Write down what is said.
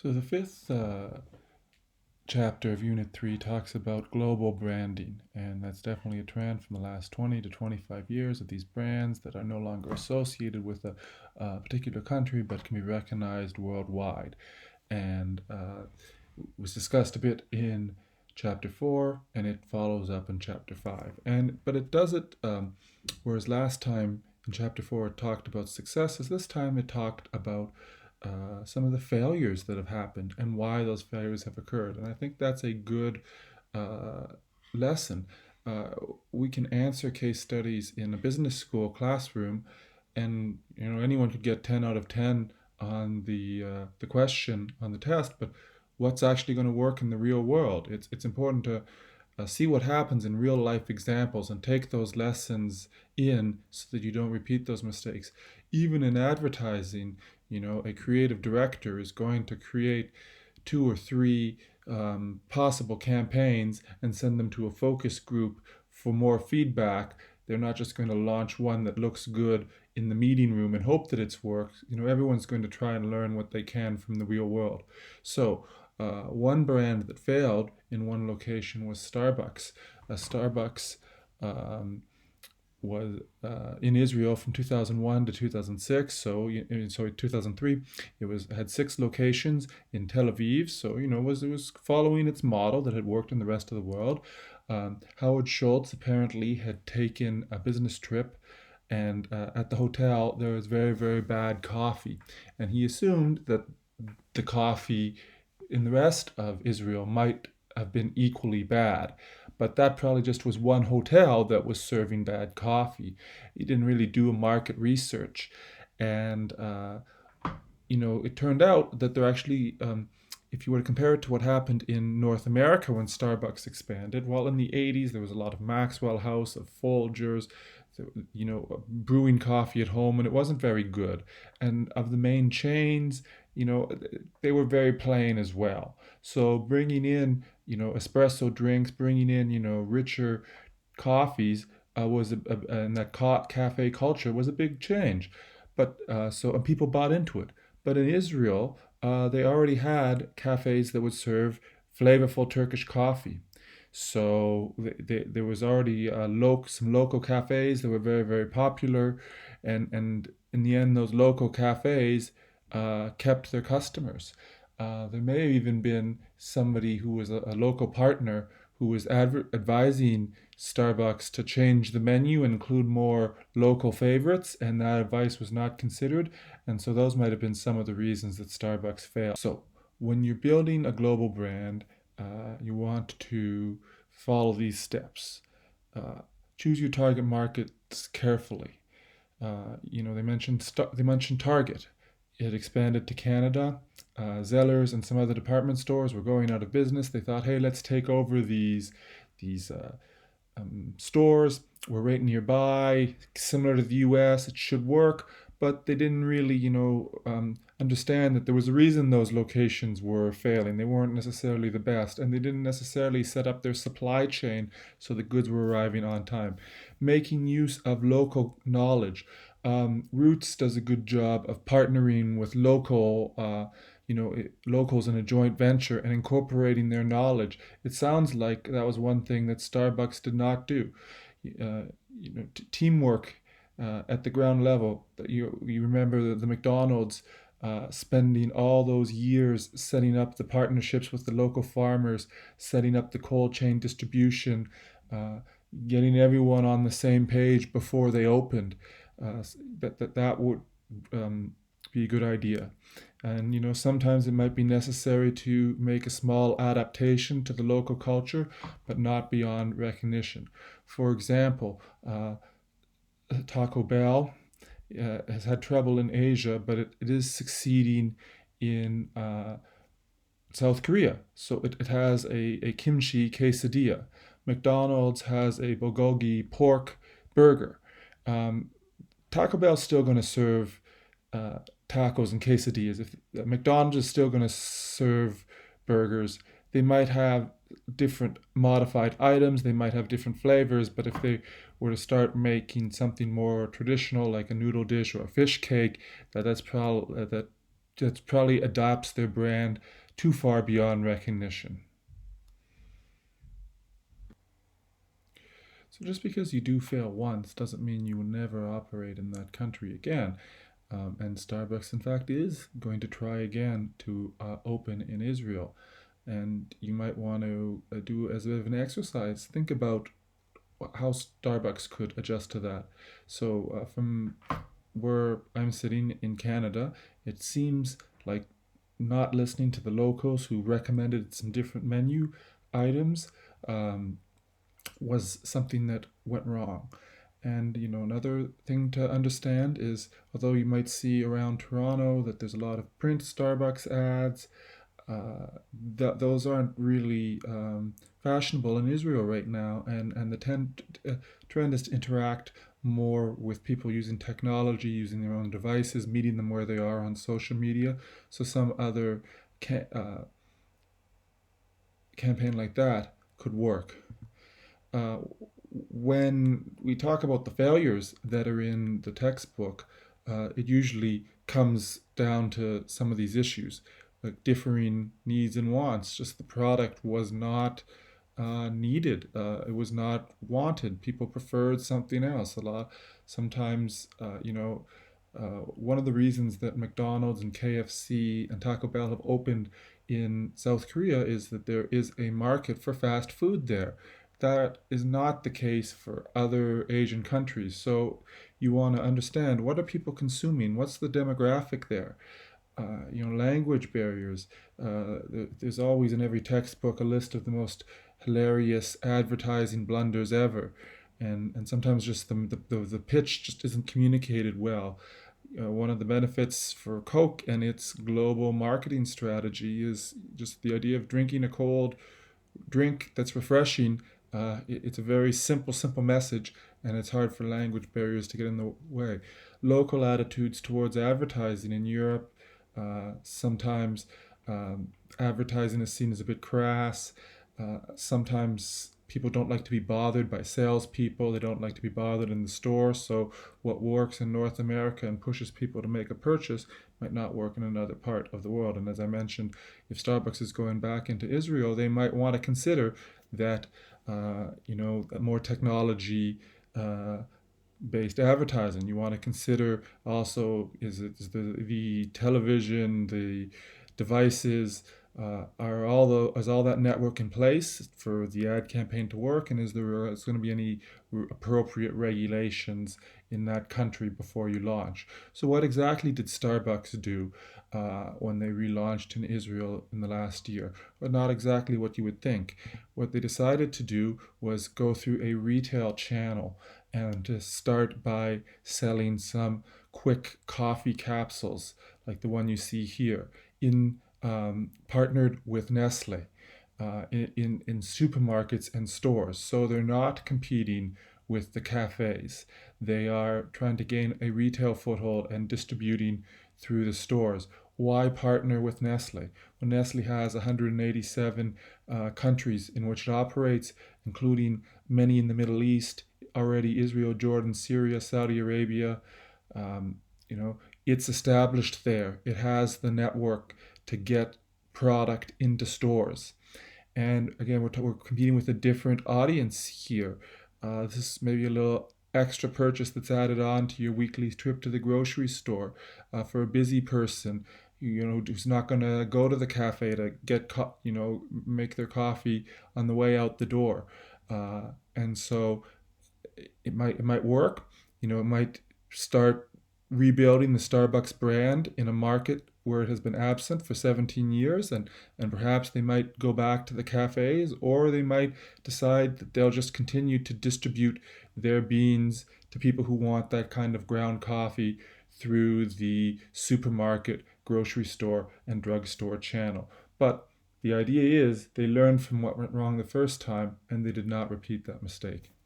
So the fifth chapter of Unit 3 talks about global branding, and that's definitely a trend from the last 20 to 25 years of these brands that are no longer associated with a particular country but can be recognized worldwide. And was discussed a bit in chapter 4, and it follows up in chapter 5. But it does it, whereas last time in chapter 4 it talked about successes, this time it talked about some of the failures that have happened and why those failures have occurred. And I think that's a good uh, lesson. Uh, we can answer case studies in a business school classroom, and anyone could get 10 out of 10 on the question on the test. But what's actually going to work in the real world? It's important to see what happens in real life examples and take those lessons in so that you don't repeat those mistakes. Even in advertising, a creative director is going to create two or three possible campaigns and send them to a focus group for more feedback. They're not just going to launch one that looks good in the meeting room and hope that it's worked. Everyone's going to try and learn what they can from the real world. So one brand that failed in one location was Starbucks. Starbucks was in Israel from 2001 to 2006. So 2003, it had 6 locations in Tel Aviv. So it was following its model that had worked in the rest of the world. Howard Schultz apparently had taken a business trip, and at the hotel there was very, very bad coffee, and he assumed that the coffee in the rest of Israel might have been equally bad. But that probably just was one hotel that was serving bad coffee. He didn't really do a market research. And, it turned out that there actually, if you were to compare it to what happened in North America when Starbucks expanded, well, in the 80s, there was a lot of Maxwell House, of Folgers, brewing coffee at home, and it wasn't very good. And of the main chains, they were very plain as well. So bringing in, espresso drinks, bringing in, richer coffees and that cafe culture was a big change. But and people bought into it. But in Israel, they already had cafes that would serve flavorful Turkish coffee. So there was already some local cafes that were very, very popular, and in the end, those local cafes kept their customers. There may have even been somebody who was a local partner who was advising Starbucks to change the menu and include more local favorites, and that advice was not considered. And so those might have been some of the reasons that Starbucks failed. So when you're building a global brand, you want to follow these steps. Choose your target markets carefully. They mentioned Target. It expanded to Canada. Zellers and some other department stores were going out of business. They thought, hey, let's take over these stores. We're right nearby, similar to the U.S. It should work. But they didn't really, understand that there was a reason those locations were failing. They weren't necessarily the best, and they didn't necessarily set up their supply chain so the goods were arriving on time. Making use of local knowledge. Roots does a good job of partnering with locals in a joint venture and incorporating their knowledge. It sounds like that was one thing that Starbucks did not do. Teamwork at the ground level. You remember the McDonald's spending all those years setting up the partnerships with the local farmers, setting up the cold chain distribution, getting everyone on the same page before they opened. That would be a good idea. And sometimes it might be necessary to make a small adaptation to the local culture, but not beyond recognition. For example, Taco Bell has had trouble in Asia, but it is succeeding in South Korea. So it has a kimchi quesadilla. McDonald's has a bulgogi pork burger. Taco Bell's still going to serve tacos and quesadillas. If McDonald's is still going to serve burgers, they might have different modified items, they might have different flavors, but if they were to start making something more traditional like a noodle dish or a fish cake, that's probably that that probably adapts their brand too far beyond recognition. So just because you do fail once doesn't mean you will never operate in that country again. And Starbucks, in fact, is going to try again to open in Israel. And you might want to do as a bit of an exercise, think about how Starbucks could adjust to that. So, from where I'm sitting in Canada, it seems like not listening to the locals who recommended some different menu items um, was something that went wrong. And another thing to understand is, although you might see around Toronto that there's a lot of print Starbucks ads, those aren't really fashionable in Israel right now, and the trend is to interact more with people using technology, using their own devices, meeting them where they are on social media. So some other ca- uh, campaign like that could work. uh, when we talk about the failures that are in the textbook, it usually comes down to some of these issues, like differing needs and wants. Just the product was not needed. It was not wanted. People preferred something else. Sometimes, one of the reasons that McDonald's and KFC and Taco Bell have opened in South Korea is that there is a market for fast food there. That is not the case for other Asian countries. So you want to understand, what are people consuming? What's the demographic there? Language barriers. There's always in every textbook a list of the most hilarious advertising blunders ever, and sometimes just the pitch just isn't communicated well. One of the benefits for Coke and its global marketing strategy is just the idea of drinking a cold drink that's refreshing. It's a very simple message, and it's hard for language barriers to get in the way. Local attitudes towards advertising in Europe, sometimes advertising is seen as a bit crass. Sometimes people don't like to be bothered by salespeople. They don't like to be bothered in the store. So what works in North America and pushes people to make a purchase might not work in another part of the world. And as I mentioned, if Starbucks is going back into Israel, they might want to consider that, more technology based advertising. You want to consider also, is the television, the devices, is all that network in place for the ad campaign to work, and is going to be any appropriate regulations in that country before you launch? So what exactly did Starbucks do when they relaunched in Israel in the last year? Well, not exactly what you would think. What they decided to do was go through a retail channel and to start by selling some quick coffee capsules like the one you see here, in partnered with Nestle, in supermarkets and stores. So they're not competing with the cafes. They are trying to gain a retail foothold and distributing through the stores. Why partner with Nestle? Well, Nestle has 187 countries in which it operates, including many in the Middle East, already Israel, Jordan, Syria, Saudi Arabia. Um, you know, it's established there. It has the network to get product into stores. And again, we're competing with a different audience here. This is maybe a little extra purchase that's added on to your weekly trip to the grocery store, for a busy person, who's not going to go to the cafe to make their coffee on the way out the door. And so it might work. It might start rebuilding the Starbucks brand in a market where it has been absent for 17 years, and perhaps they might go back to the cafes, or they might decide that they'll just continue to distribute their beans to people who want that kind of ground coffee through the supermarket, grocery store, and drugstore channel. But the idea is they learned from what went wrong the first time, and they did not repeat that mistake.